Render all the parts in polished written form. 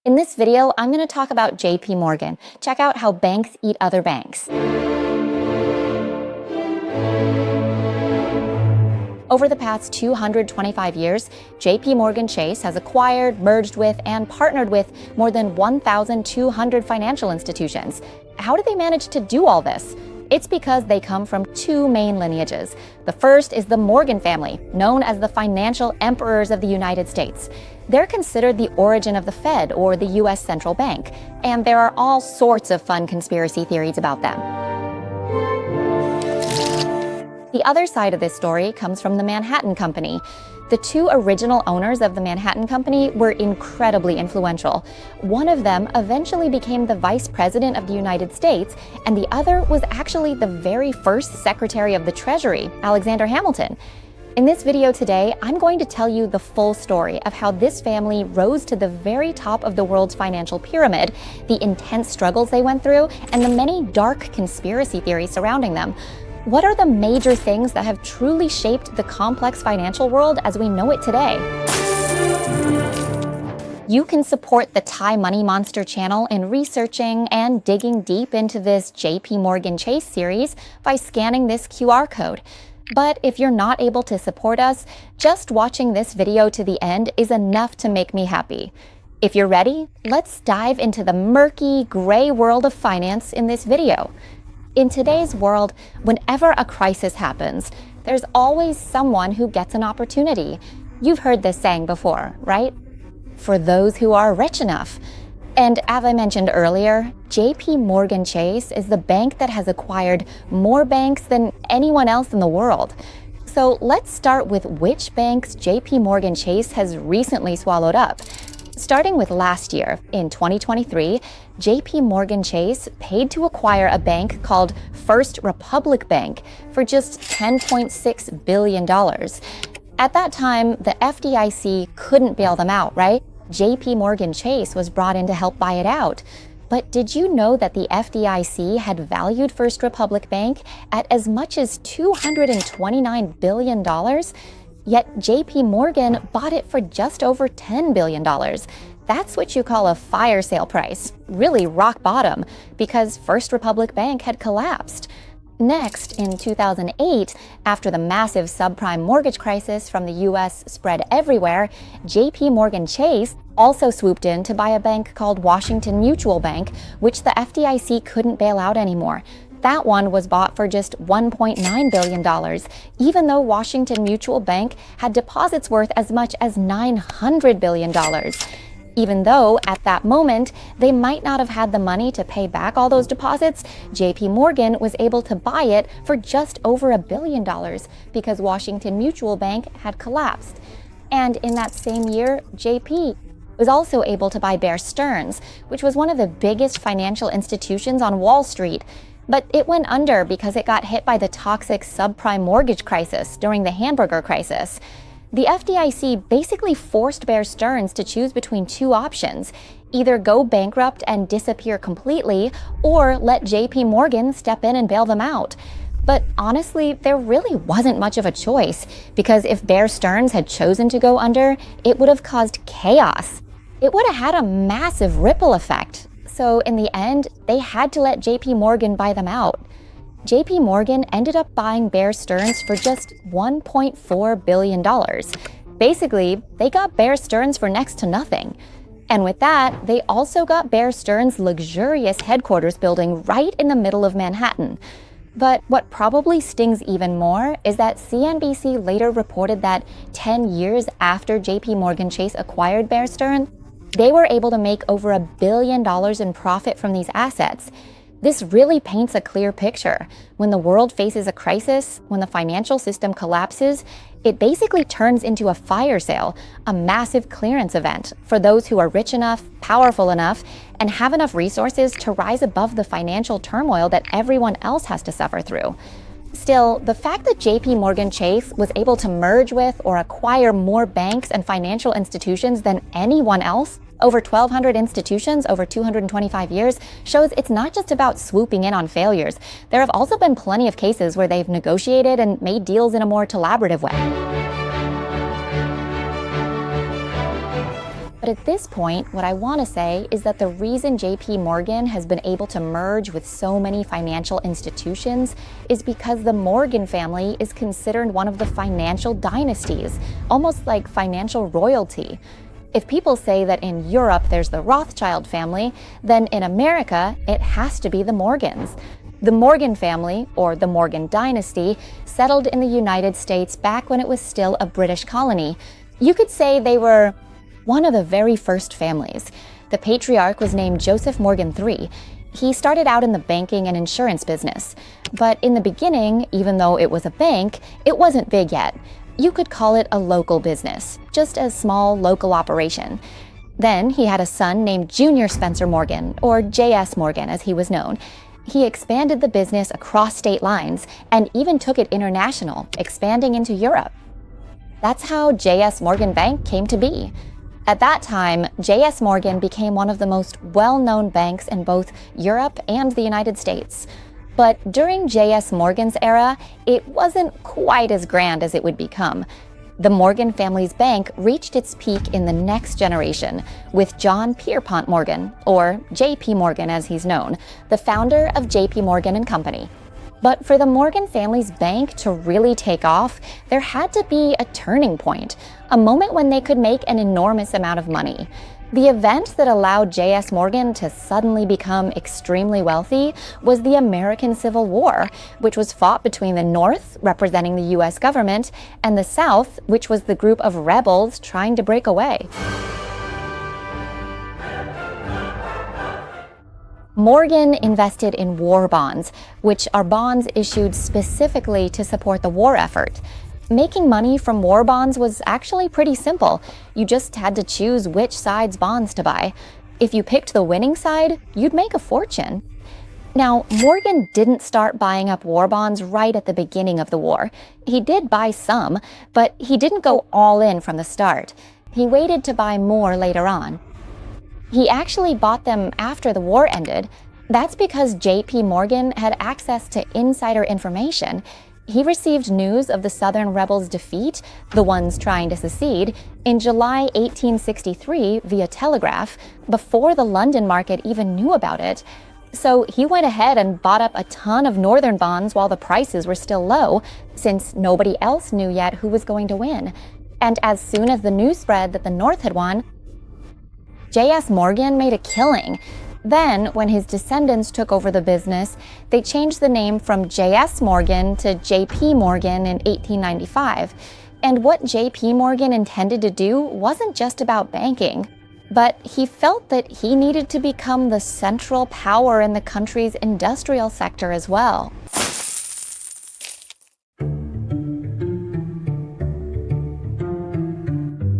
In this video, I'm going to talk about JP Morgan. Check out how banks eat other banks. Over the past 225 years, JP Morgan Chase has acquired, merged with, and partnered with more than 1,200 financial institutions. How do they manage to do all this? It's because they come from two main lineages. The first is the Morgan family, known as the financial emperors of the United States. They're considered the origin of the Fed, or the U.S. central bank, and there are all sorts of fun conspiracy theories about them. The other side of this story comes from the Manhattan Company. The two original owners of the Manhattan Company were incredibly influential. One of them eventually became the Vice President of the United States, and the other was actually the very first Secretary of the Treasury, Alexander Hamilton. In this video today, I'm going to tell you the full story of how this family rose to the very top of the world's financial pyramid, the intense struggles they went through, and the many dark conspiracy theories surrounding them. What are the major things that have truly shaped the complex financial world as we know it today? You can support the Thai Money Monster channel in researching and digging deep into this JP Morgan Chase series by scanning this QR code. But if you're not able to support us, just watching this video to the end is enough to make me happy. If you're ready, let's dive into the murky, gray world of finance in this video. In today's world, whenever a crisis happens, there's always someone who gets an opportunity. You've heard this saying before, right? For those who are rich enough. And as I mentioned earlier, JP Morgan Chase is the bank that has acquired more banks than anyone else in the world. So let's start with which banks JP Morgan Chase has recently swallowed up. Starting with last year, in 2023, JP Morgan Chase paid to acquire a bank called First Republic Bank for just $10.6 billion. At that time, the FDIC couldn't bail them out, right? JP Morgan Chase was brought in to help buy it out. But did you know that the FDIC had valued First Republic Bank at as much as $229 billion? Yet JP Morgan bought it for just over $10 billion. That's what you call a fire sale price, really rock bottom, because First Republic Bank had collapsed. Next, in 2008, after the massive subprime mortgage crisis from the US spread everywhere, JP Morgan Chase also swooped in to buy a bank called Washington Mutual Bank, which the FDIC couldn't bail out anymore. That one was bought for just $1.9 billion, even though Washington Mutual Bank had deposits worth as much as $900 billion. Even though, at that moment, they might not have had the money to pay back all those deposits, JP Morgan was able to buy it for just over $1 billion because Washington Mutual Bank had collapsed. And in that same year, JP was also able to buy Bear Stearns, which was one of the biggest financial institutions on Wall Street. But it went under because it got hit by the toxic subprime mortgage crisis during the hamburger crisis. The FDIC basically forced Bear Stearns to choose between two options: either go bankrupt and disappear completely, or let JP Morgan step in and bail them out. But honestly, there really wasn't much of a choice, because if Bear Stearns had chosen to go under, it would have caused chaos. It would have had a massive ripple effect. So in the end, they had to let JP Morgan buy them out. JP Morgan ended up buying Bear Stearns for just $1.4 billion. Basically, they got Bear Stearns for next to nothing. And with that, they also got Bear Stearns' luxurious headquarters building right in the middle of Manhattan. But what probably stings even more is that CNBC later reported that 10 years after JP Morgan Chase acquired Bear Stearns, they were able to make over $1 billion in profit from these assets. This really paints a clear picture. When the world faces a crisis, when the financial system collapses, it basically turns into a fire sale, a massive clearance event for those who are rich enough, powerful enough, and have enough resources to rise above the financial turmoil that everyone else has to suffer through. Still, the fact that JP Morgan Chase was able to merge with or acquire more banks and financial institutions than anyone else, over 1,200 institutions over 225 years, shows it's not just about swooping in on failures. There have also been plenty of cases where they've negotiated and made deals in a more collaborative way. But at this point, what I want to say is that the reason JP Morgan has been able to merge with so many financial institutions is because the Morgan family is considered one of the financial dynasties, almost like financial royalty. If people say that in Europe there's the Rothschild family, then in America it has to be the Morgans. The Morgan family, or the Morgan dynasty, settled in the United States back when it was still a British colony. You could say they were one of the very first families. The patriarch was named Joseph Morgan III. He started out in the banking and insurance business. But in the beginning, even though it was a bank, it wasn't big yet. You could call it a local business, just a small local operation. Then he had a son named Junior Spencer Morgan, or J.S. Morgan as he was known. He expanded the business across state lines and even took it international, expanding into Europe. That's how J.S. Morgan Bank came to be. At that time, J.S. Morgan became one of the most well-known banks in both Europe and the United States. But during J.S. Morgan's era, it wasn't quite as grand as it would become. The Morgan family's bank reached its peak in the next generation with John Pierpont Morgan, or J.P. Morgan as he's known, the founder of J.P. Morgan and Company. But for the Morgan family's bank to really take off, there had to be a turning point, a moment when they could make an enormous amount of money. The event that allowed J.S. Morgan to suddenly become extremely wealthy was the American Civil War, which was fought between the North, representing the U.S. government, and the South, which was the group of rebels trying to break away. Morgan invested in war bonds, which are bonds issued specifically to support the war effort. Making money from war bonds was actually pretty simple. You just had to choose which side's bonds to buy. If you picked the winning side, you'd make a fortune. Now, Morgan didn't start buying up war bonds right at the beginning of the war. He did buy some, but he didn't go all in from the start. He waited to buy more later on. He actually bought them after the war ended. That's because J.P. Morgan had access to insider information. He received news of the Southern rebels' defeat, the ones trying to secede, in July 1863 via telegraph, before the London market even knew about it. So he went ahead and bought up a ton of Northern bonds while the prices were still low, since nobody else knew yet who was going to win. And as soon as the news spread that the North had won, J.S. Morgan made a killing. Then, when his descendants took over the business, they changed the name from J.S. Morgan to J.P. Morgan in 1895. And what J.P. Morgan intended to do wasn't just about banking, but he felt that he needed to become the central power in the country's industrial sector as well.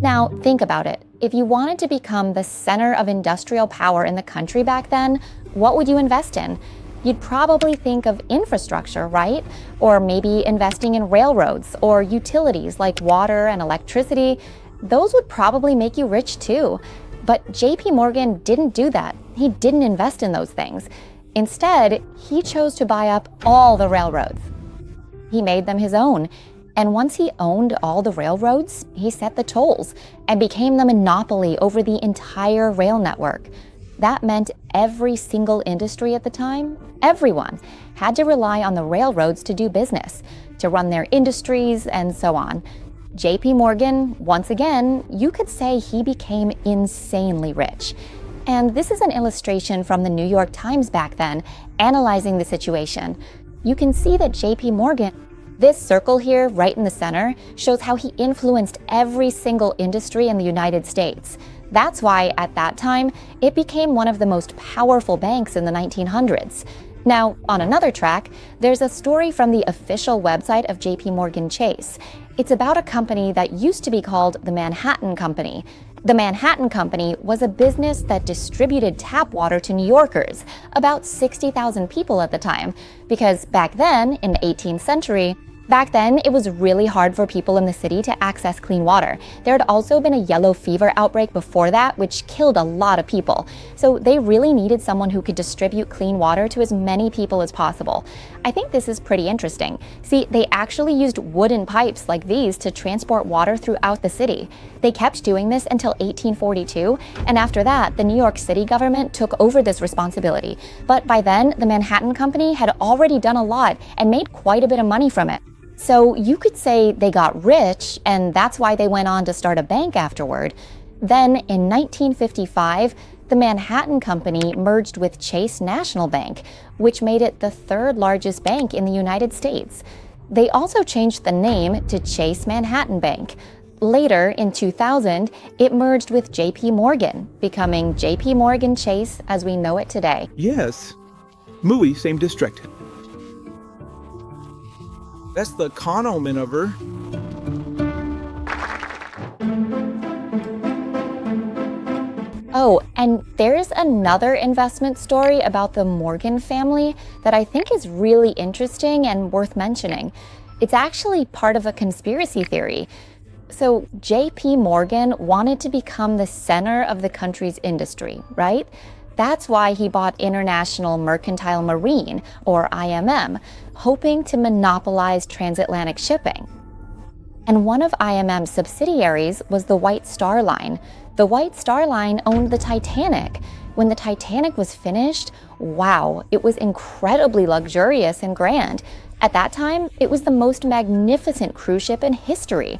Now, think about it. If you wanted to become the center of industrial power in the country back then, what would you invest in? You'd probably think of infrastructure, right? Or maybe investing in railroads or utilities like water and electricity. Those would probably make you rich too. But JP Morgan didn't do that. He didn't invest in those things. Instead, he chose to buy up all the railroads. He made them his own. And once he owned all the railroads, he set the tolls and became the monopoly over the entire rail network. That meant every single industry at the time, everyone, had to rely on the railroads to do business, to run their industries, and so on. JP Morgan, once again, you could say he became insanely rich. And this is an illustration from the New York Times back then, analyzing the situation. You can see that JP Morgan, this circle here, right in the center, shows how he influenced every single industry in the United States. That's why, at that time, it became one of the most powerful banks in the 1900s. Now, on another track, there's a story from the official website of JP Morgan Chase. It's about a company that used to be called the Manhattan Company. The Manhattan Company was a business that distributed tap water to New Yorkers, about 60,000 people at the time, because back then, in the 18th century, it was really hard for people in the city to access clean water. There had also been a yellow fever outbreak before that, which killed a lot of people. So they really needed someone who could distribute clean water to as many people as possible. I think this is pretty interesting. See, they actually used wooden pipes like these to transport water throughout the city. They kept doing this until 1842, and after that, the New York City government took over this responsibility. But by then, the Manhattan Company had already done a lot and made quite a bit of money from it. So you could say they got rich, and that's why they went on to start a bank afterward. Then, in 1955, the Manhattan Company merged with Chase National Bank, which made it the third largest bank in the United States. They also changed the name to Chase Manhattan Bank. Later, in 2000, it merged with JP Morgan, becoming JP Morgan Chase as we know it today. Yes. Mui, same district. That's the Connell maneuver. Oh, and there's another investment story about the Morgan family that I think is really interesting and worth mentioning. It's actually part of a conspiracy theory. So JP Morgan wanted to become the center of the country's industry, right? That's why he bought International Mercantile Marine, or IMM, hoping to monopolize transatlantic shipping. And one of IMM's subsidiaries was the White Star Line. The White Star Line owned the Titanic. When the Titanic was finished, wow, it was incredibly luxurious and grand. At that time, it was the most magnificent cruise ship in history.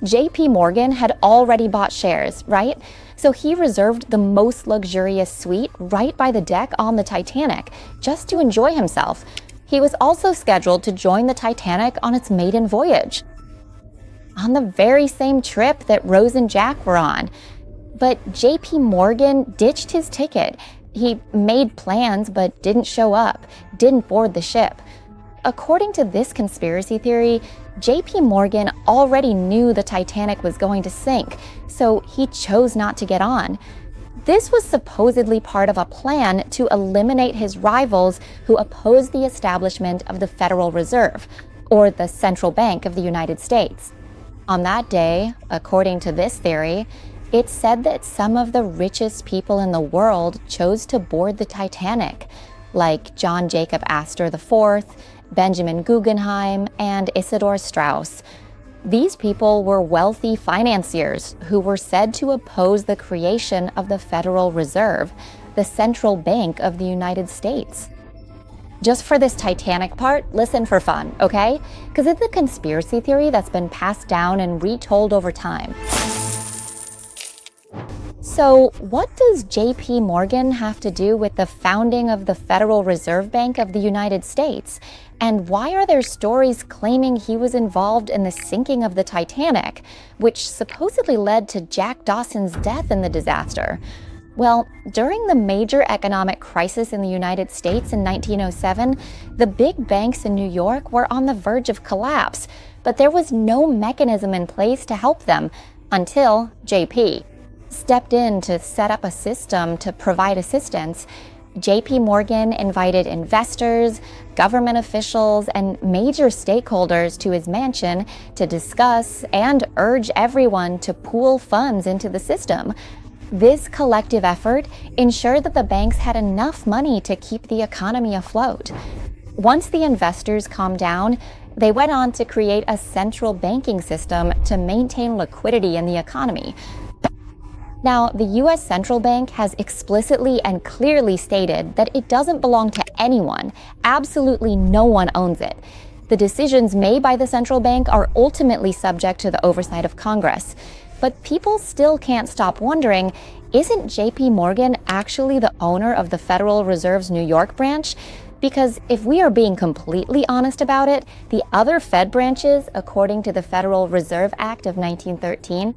JP Morgan had already bought shares, right? So he reserved the most luxurious suite right by the deck on the Titanic, just to enjoy himself. He was also scheduled to join the Titanic on its maiden voyage, on the very same trip that Rose and Jack were on. But JP Morgan ditched his ticket. He made plans but didn't show up, didn't board the ship. According to this conspiracy theory, JP Morgan already knew the Titanic was going to sink, so he chose not to get on. This was supposedly part of a plan to eliminate his rivals who opposed the establishment of the Federal Reserve, or the Central Bank of the United States. On that day, according to this theory, it's said that some of the richest people in the world chose to board the Titanic, like John Jacob Astor IV, Benjamin Guggenheim, and Isidor Straus. These people were wealthy financiers who were said to oppose the creation of the Federal Reserve, the central bank of the United States. Just for this Titanic part, listen for fun, okay? Because it's a conspiracy theory that's been passed down and retold over time. So what does JP Morgan have to do with the founding of the Federal Reserve Bank of the United States? And why are there stories claiming he was involved in the sinking of the Titanic, which supposedly led to Jack Dawson's death in the disaster? Well, during the major economic crisis in the United States in 1907, the big banks in New York were on the verge of collapse, but there was no mechanism in place to help them until JP stepped in to set up a system to provide assistance. JP Morgan invited investors, government officials, and major stakeholders to his mansion to discuss and urge everyone to pool funds into the system. This collective effort ensured that the banks had enough money to keep the economy afloat. Once the investors calmed down, they went on to create a central banking system to maintain liquidity in the economy. Now, the U.S. Central Bank has explicitly and clearly stated that it doesn't belong to anyone. Absolutely no one owns it. The decisions made by the central bank are ultimately subject to the oversight of Congress. But people still can't stop wondering, isn't JP Morgan actually the owner of the Federal Reserve's New York branch? Because if we are being completely honest about it, the other Fed branches, according to the Federal Reserve Act of 1913,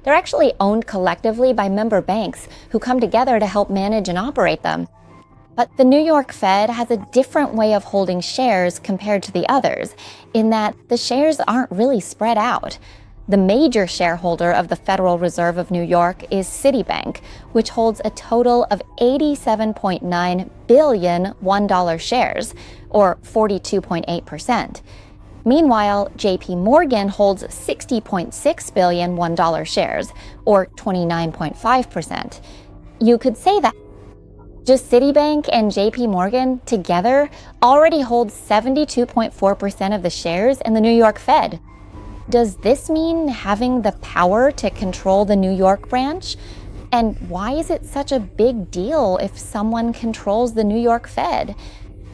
they're actually owned collectively by member banks who come together to help manage and operate them. But the New York Fed has a different way of holding shares compared to the others, in that the shares aren't really spread out. The major shareholder of the Federal Reserve of New York is Citibank, which holds a total of 87.9 billion $1 shares, or 42.8%. Meanwhile, JP Morgan holds 60.6 billion $1 shares, or 29.5%. You could say that. Just Citibank and JP Morgan together already hold 72.4% of the shares in the New York Fed. Does this mean having the power to control the New York branch? And why is it such a big deal if someone controls the New York Fed?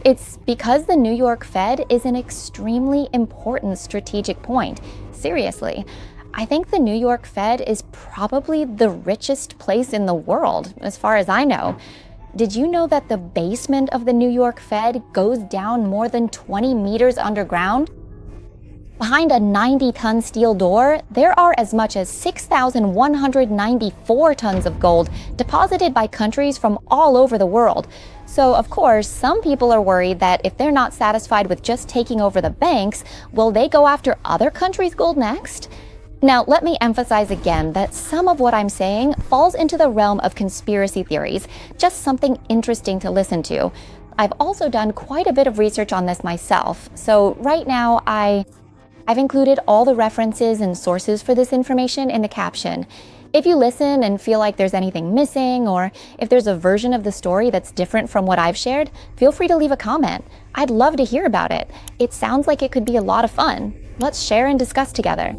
It's because the New York Fed is an extremely important strategic point. Seriously, I think the New York Fed is probably the richest place in the world, as far as I know. Did you know that the basement of the New York Fed goes down more than 20 meters underground? Behind a 90-ton steel door, there are as much as 6,194 tons of gold deposited by countries from all over the world. So, of course, some people are worried that if they're not satisfied with just taking over the banks, will they go after other countries' gold next? Now, let me emphasize again that some of what I'm saying falls into the realm of conspiracy theories, just something interesting to listen to. I've also done quite a bit of research on this myself, so right now I've included all the references and sources for this information in the caption. If you listen and feel like there's anything missing, or if there's a version of the story that's different from what I've shared, feel free to leave a comment. I'd love to hear about it. It sounds like it could be a lot of fun. Let's share and discuss together.